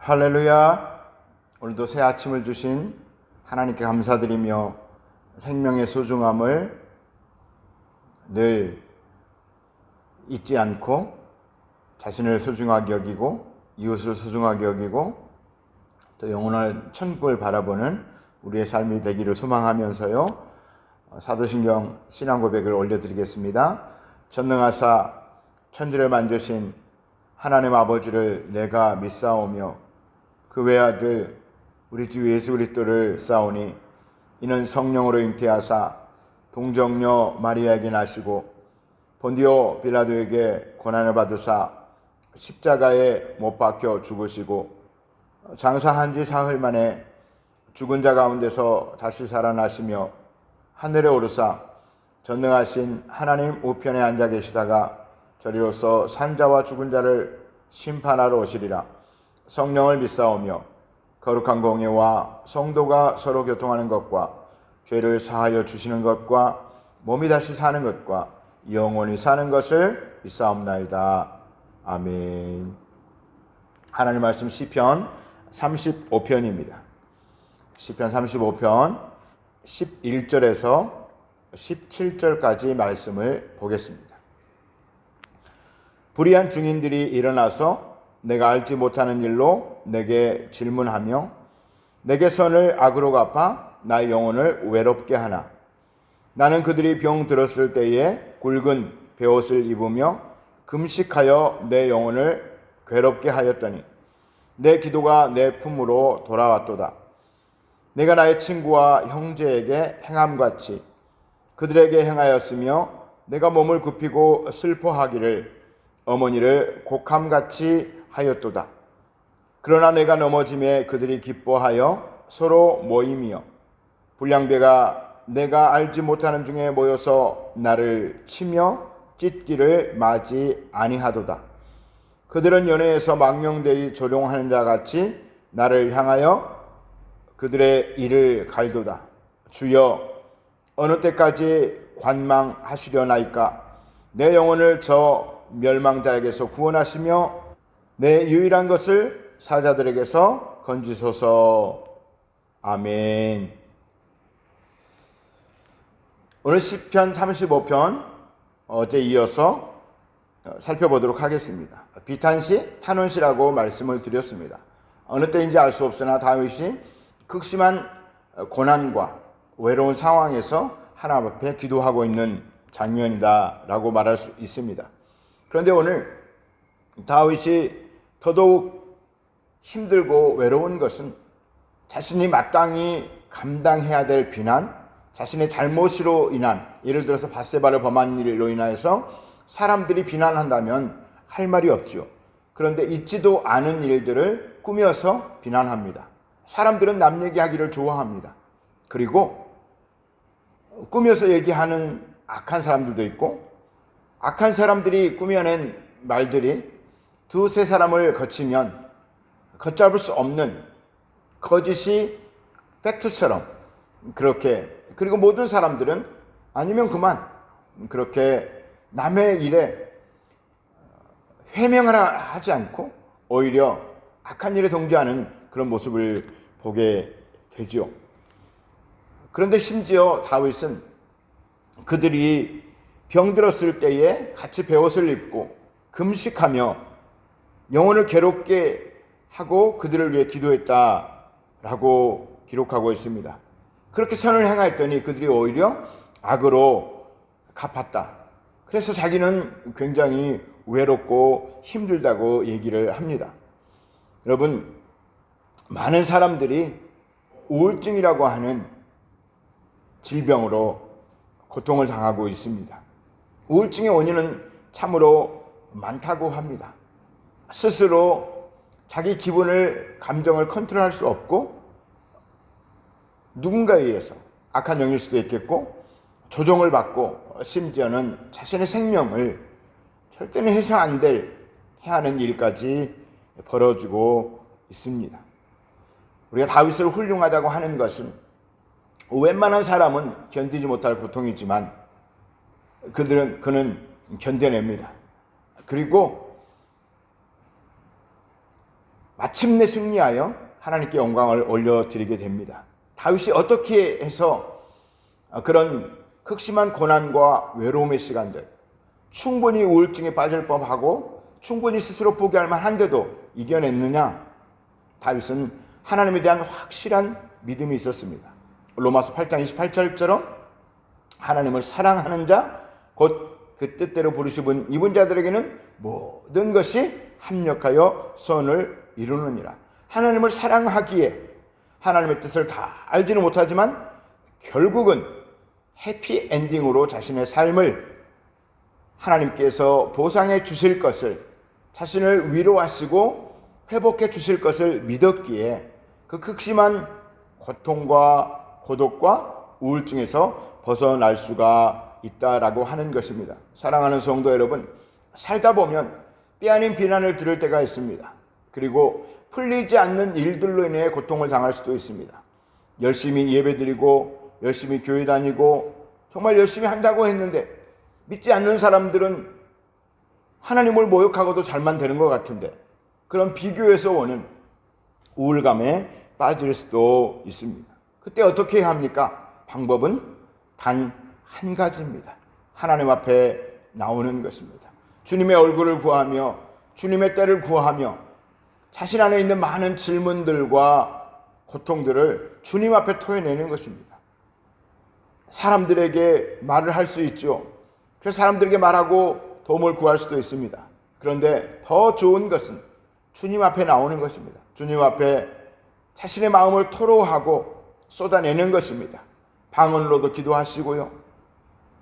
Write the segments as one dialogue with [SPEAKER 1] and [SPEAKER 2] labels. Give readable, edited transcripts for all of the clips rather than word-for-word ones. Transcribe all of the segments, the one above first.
[SPEAKER 1] 할렐루야. 오늘도 새 아침을 주신 하나님께 감사드리며 생명의 소중함을 늘 잊지 않고 자신을 소중하게 여기고 이웃을 소중하게 여기고 또 영원한 천국을 바라보는 우리의 삶이 되기를 소망하면서요, 사도신경 신앙고백을 올려드리겠습니다. 전능하사 천지를 만드신 하나님 아버지를 내가 믿사오며 그 외아들 우리 주 예수 그리스도를 싸우니 이는 성령으로 잉태하사 동정녀 마리아에게 나시고 본디오 빌라도에게 고난을 받으사 십자가에 못 박혀 죽으시고 장사한 지 사흘 만에 죽은 자 가운데서 다시 살아나시며 하늘에 오르사 전능하신 하나님 우편에 앉아 계시다가 저리로서 산자와 죽은 자를 심판하러 오시리라. 성령을 믿사오며 거룩한 공예와 성도가 서로 교통하는 것과 죄를 사하여 주시는 것과 몸이 다시 사는 것과 영원히 사는 것을 믿사옵나이다. 아멘. 하나님 말씀 시편 35편입니다. 시편 35편 11절에서 17절까지 말씀을 보겠습니다. 불의한 증인들이 일어나서 내가 알지 못하는 일로 내게 질문하며 내게 선을 악으로 갚아 나의 영혼을 외롭게 하나. 나는 그들이 병 들었을 때에 굵은 베옷을 입으며 금식하여 내 영혼을 괴롭게 하였더니 내 기도가 내 품으로 돌아왔도다. 내가 나의 친구와 형제에게 행함같이 그들에게 행하였으며 내가 몸을 굽히고 슬퍼하기를 어머니를 곡함같이 하였도다. 그러나 내가 넘어짐에 그들이 기뻐하여 서로 모이며 불량배가 내가 알지 못하는 중에 모여서 나를 치며 찢기를 마지 아니하도다. 그들은 연회에서 망령되이 조롱하는 자같이 나를 향하여 그들의 이를 갈도다. 주여, 어느 때까지 관망하시려나이까? 내 영혼을 저 멸망자에게서 구원하시며 내 유일한 것을 사자들에게서 건지소서. 아멘. 오늘 시편 35편 어제 이어서 살펴보도록 하겠습니다. 비탄시, 탄원시라고 말씀을 드렸습니다. 어느 때인지 알 수 없으나 다윗이 극심한 고난과 외로운 상황에서 하나님 앞에 기도하고 있는 장면이다라고 말할 수 있습니다. 그런데 오늘 다윗이 더더욱 힘들고 외로운 것은 자신이 마땅히 감당해야 될 비난, 자신의 잘못으로 인한, 예를 들어서 밧세바를 범한 일로 인하여서 사람들이 비난한다면 할 말이 없죠. 그런데 있지도 않은 일들을 꾸며서 비난합니다. 사람들은 남 얘기하기를 좋아합니다. 그리고 꾸며서 얘기하는 악한 사람들도 있고, 악한 사람들이 꾸며낸 말들이 두세 사람을 거치면 걷잡을 수 없는 거짓이 팩트처럼 그렇게, 그리고 모든 사람들은 아니면 그만 그렇게 남의 일에 해명하라 하지 않고 오히려 악한 일에 동조하는 그런 모습을 보게 되죠. 그런데 심지어 다윗은 그들이 병들었을 때에 같이 베옷을 입고 금식하며 영혼을 괴롭게 하고 그들을 위해 기도했다라고 기록하고 있습니다. 그렇게 선을 행하였더니 그들이 오히려 악으로 갚았다. 그래서 자기는 굉장히 외롭고 힘들다고 얘기를 합니다. 여러분, 많은 사람들이 우울증이라고 하는 질병으로 고통을 당하고 있습니다. 우울증의 원인은 참으로 많다고 합니다. 스스로 자기 기분을, 감정을 컨트롤할 수 없고 누군가에 의해서 악한 영일 수도 있겠고 조종을 받고 심지어는 자신의 생명을 절대는 해서 안 될 해야 하는 일까지 벌어지고 있습니다. 우리가 다윗을 훌륭하다고 하는 것은 웬만한 사람은 견디지 못할 고통이지만 그는 견뎌냅니다. 그리고 마침내 승리하여 하나님께 영광을 올려드리게 됩니다. 다윗이 어떻게 해서 그런 극심한 고난과 외로움의 시간들, 충분히 우울증에 빠질 법하고 충분히 스스로 포기할 만한데도 이겨냈느냐? 다윗은 하나님에 대한 확실한 믿음이 있었습니다. 로마서 8장 28절처럼 하나님을 사랑하는 자, 곧 그 뜻대로 부르심은 입은 자들에게는 모든 것이 합력하여 선을 이루느니라. 하나님을 사랑하기에 하나님의 뜻을 다 알지는 못하지만 결국은 해피엔딩으로 자신의 삶을 하나님께서 보상해 주실 것을, 자신을 위로하시고 회복해 주실 것을 믿었기에 그 극심한 고통과 고독과 우울증에서 벗어날 수가 있다라고 하는 것입니다. 사랑하는 성도 여러분, 살다 보면 때 아닌 비난을 들을 때가 있습니다. 그리고 풀리지 않는 일들로 인해 고통을 당할 수도 있습니다. 열심히 예배드리고 열심히 교회 다니고 정말 열심히 한다고 했는데 믿지 않는 사람들은 하나님을 모욕하고도 잘만 되는 것 같은데 그런 비교에서 오는 우울감에 빠질 수도 있습니다. 그때 어떻게 해야 합니까? 방법은 단 한 가지입니다. 하나님 앞에 나오는 것입니다. 주님의 얼굴을 구하며 주님의 때를 구하며 자신 안에 있는 많은 질문들과 고통들을 주님 앞에 토해내는 것입니다. 사람들에게 말을 할 수 있죠. 그래서 사람들에게 말하고 도움을 구할 수도 있습니다. 그런데 더 좋은 것은 주님 앞에 나오는 것입니다. 주님 앞에 자신의 마음을 토로하고 쏟아내는 것입니다. 방언으로도 기도하시고요,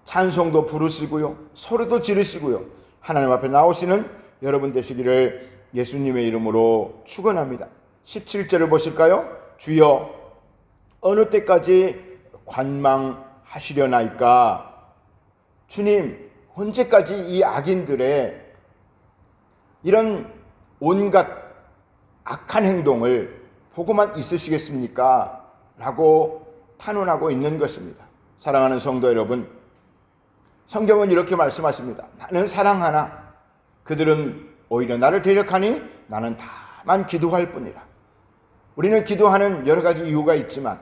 [SPEAKER 1] 찬송도 부르시고요, 소리도 지르시고요, 하나님 앞에 나오시는 여러분 되시기를 예수님의 이름으로 축원합니다. 17절을 보실까요? 주여 어느 때까지 관망하시려나이까? 주님, 언제까지 이 악인들의 이런 온갖 악한 행동을 보고만 있으시겠습니까? 라고 탄원하고 있는 것입니다. 사랑하는 성도 여러분, 성경은 이렇게 말씀하십니다. 나는 사랑하나 그들은 오히려 나를 대적하니 나는 다만 기도할 뿐이라. 우리는 기도하는 여러 가지 이유가 있지만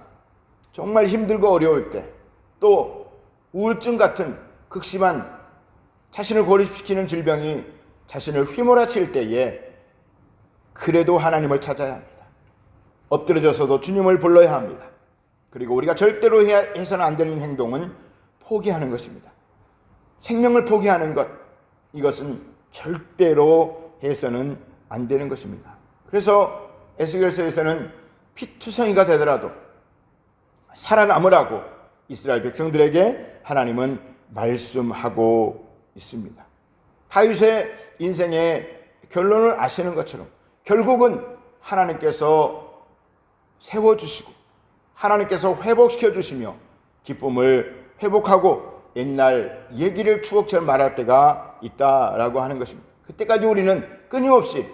[SPEAKER 1] 정말 힘들고 어려울 때, 또 우울증 같은 극심한 자신을 고립시키는 질병이 자신을 휘몰아칠 때에 그래도 하나님을 찾아야 합니다. 엎드려져서도 주님을 불러야 합니다. 그리고 우리가 절대로 해서는 안 되는 행동은 포기하는 것입니다. 생명을 포기하는 것, 이것은 절대로 해서는 안 되는 것입니다. 그래서 에스겔서에서는 피투성이가 되더라도 살아남으라고 이스라엘 백성들에게 하나님은 말씀하고 있습니다. 다윗의 인생의 결론을 아시는 것처럼 결국은 하나님께서 세워주시고 하나님께서 회복시켜 주시며 기쁨을 회복하고 옛날 얘기를 추억처럼 말할 때가 있다라고 하는 것입니다. 그때까지 우리는 끊임없이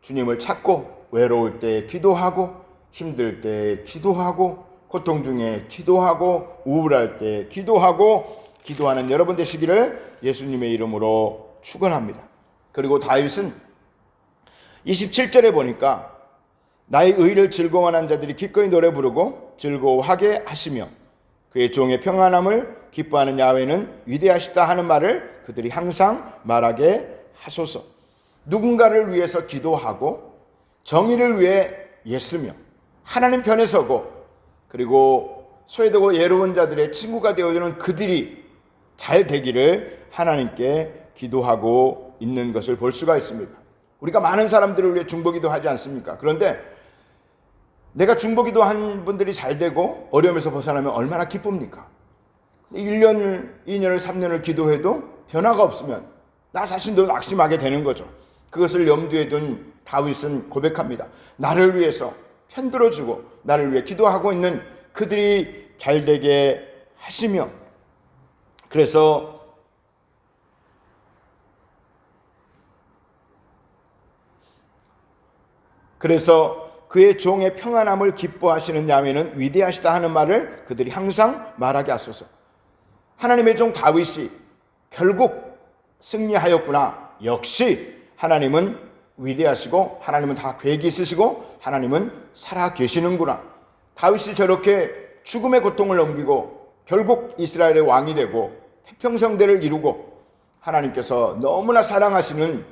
[SPEAKER 1] 주님을 찾고 외로울 때 기도하고 힘들 때 기도하고 고통 중에 기도하고 우울할 때 기도하고 기도하는 여러분 되시기를 예수님의 이름으로 축원합니다. 그리고 다윗은 27절에 보니까 나의 의를 즐거워하는 자들이 기꺼이 노래 부르고 즐거워하게 하시며 그의 종의 평안함을 기뻐하는 야훼는 위대하시다 하는 말을 그들이 항상 말하게 하소서. 누군가를 위해서 기도하고 정의를 위해 애쓰며 하나님 편에 서고 그리고 소외되고 예로운 자들의 친구가 되어주는 그들이 잘 되기를 하나님께 기도하고 있는 것을 볼 수가 있습니다. 우리가 많은 사람들을 위해 중보기도 하지 않습니까? 그런데 내가 중보기도 한 분들이 잘 되고 어려움에서 벗어나면 얼마나 기쁩니까? 1년, 2년을 3년을 기도해도 변화가 없으면 나 자신도 낙심하게 되는 거죠. 그것을 염두에 둔 다윗은 고백합니다. 나를 위해서 편들어주고 나를 위해 기도하고 있는 그들이 잘되게 하시며, 그래서 그의 종의 평안함을 기뻐하시는 야훼는 위대하시다 하는 말을 그들이 항상 말하게 하소서. 하나님의 종 다윗이 결국 승리하였구나. 역시 하나님은 위대하시고 하나님은 다 계획이 있으시고 하나님은 살아 계시는구나. 다윗이 저렇게 죽음의 고통을 넘기고 결국 이스라엘의 왕이 되고 태평성대를 이루고 하나님께서 너무나 사랑하시는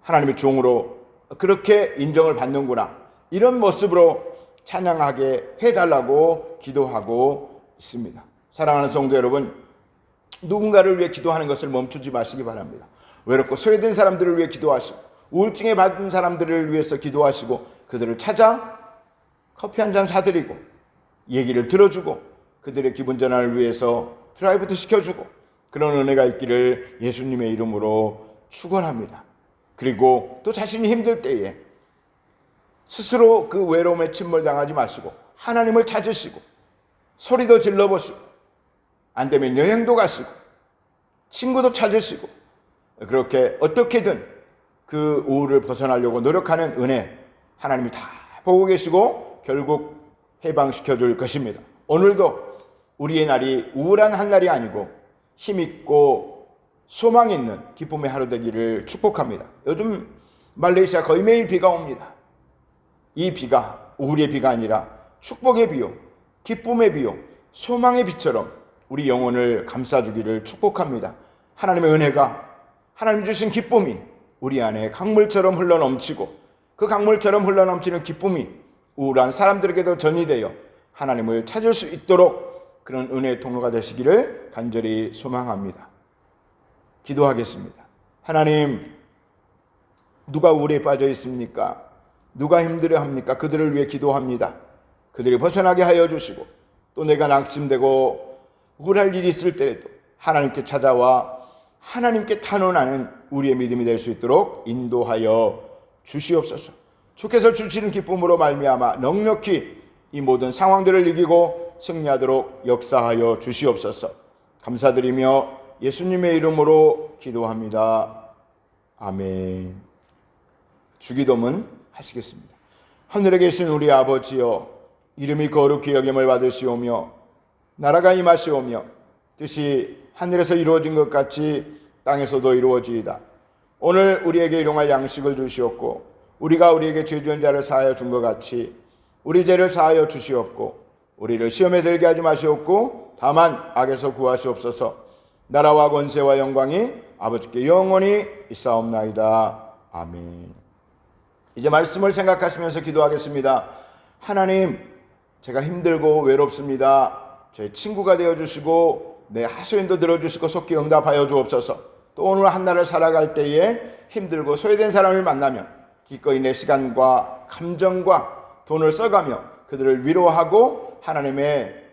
[SPEAKER 1] 하나님의 종으로 그렇게 인정을 받는구나. 이런 모습으로 찬양하게 해달라고 기도하고 있습니다. 사랑하는 성도 여러분, 누군가를 위해 기도하는 것을 멈추지 마시기 바랍니다. 외롭고 소외된 사람들을 위해 기도하시고 우울증에 받은 사람들을 위해서 기도하시고 그들을 찾아 커피 한 잔 사드리고 얘기를 들어주고 그들의 기분 전환을 위해서 드라이브도 시켜주고 그런 은혜가 있기를 예수님의 이름으로 축원합니다. 그리고 또 자신이 힘들 때에 스스로 그 외로움에 침몰당하지 마시고 하나님을 찾으시고 소리도 질러보시고 안 되면 여행도 가시고 친구도 찾으시고 그렇게 어떻게든 그 우울을 벗어나려고 노력하는 은혜 하나님이 다 보고 계시고 결국 해방시켜 줄 것입니다. 오늘도 우리의 날이 우울한 한 날이 아니고 힘있고 소망 있는 기쁨의 하루 되기를 축복합니다. 요즘 말레이시아 거의 매일 비가 옵니다. 이 비가 우울의 비가 아니라 축복의 비요, 기쁨의 비요, 소망의 비처럼 우리 영혼을 감싸주기를 축복합니다. 하나님의 은혜가, 하나님 주신 기쁨이 우리 안에 강물처럼 흘러넘치고 그 강물처럼 흘러넘치는 기쁨이 우울한 사람들에게도 전이되어 하나님을 찾을 수 있도록 그런 은혜의 통로가 되시기를 간절히 소망합니다. 기도하겠습니다. 하나님, 누가 우울에 빠져 있습니까? 누가 힘들어합니까? 그들을 위해 기도합니다. 그들이 벗어나게 하여 주시고 또 내가 낙심되고 우울할 일이 있을 때에도 하나님께 찾아와 하나님께 탄원하는 우리의 믿음이 될 수 있도록 인도하여 주시옵소서. 주께서 주시는 기쁨으로 말미암아 넉넉히 이 모든 상황들을 이기고 승리하도록 역사하여 주시옵소서. 감사드리며 예수님의 이름으로 기도합니다. 아멘. 주기도문 하시겠습니다. 하늘에 계신 우리 아버지여, 이름이 거룩히 여김을 받으시오며 나라가 임하시오며 뜻이 하늘에서 이루어진 것 같이 땅에서도 이루어지이다. 오늘 우리에게 일용할 양식을 주시옵고 우리가 우리에게 죄 지은 자를 사하여 준 것 같이 우리 죄를 사하여 주시옵고 우리를 시험에 들게 하지 마시옵고 다만 악에서 구하시옵소서. 나라와 권세와 영광이 아버지께 영원히 있사옵나이다. 아멘. 이제 말씀을 생각하시면서 기도하겠습니다. 하나님, 제가 힘들고 외롭습니다. 제 친구가 되어주시고 내 하소연도 들어주시고 속히 응답하여 주옵소서. 또 오늘 한날을 살아갈 때에 힘들고 소외된 사람을 만나면 기꺼이 내 시간과 감정과 돈을 써가며 그들을 위로하고 하나님의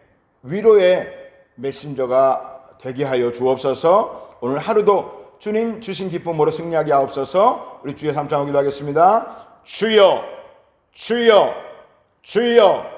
[SPEAKER 1] 위로의 메신저가 되게 하여 주옵소서. 오늘 하루도 주님 주신 기쁨으로 승리하게 하옵소서. 우리 주의 삼창하기도 하겠습니다. 주여, 주여, 주여.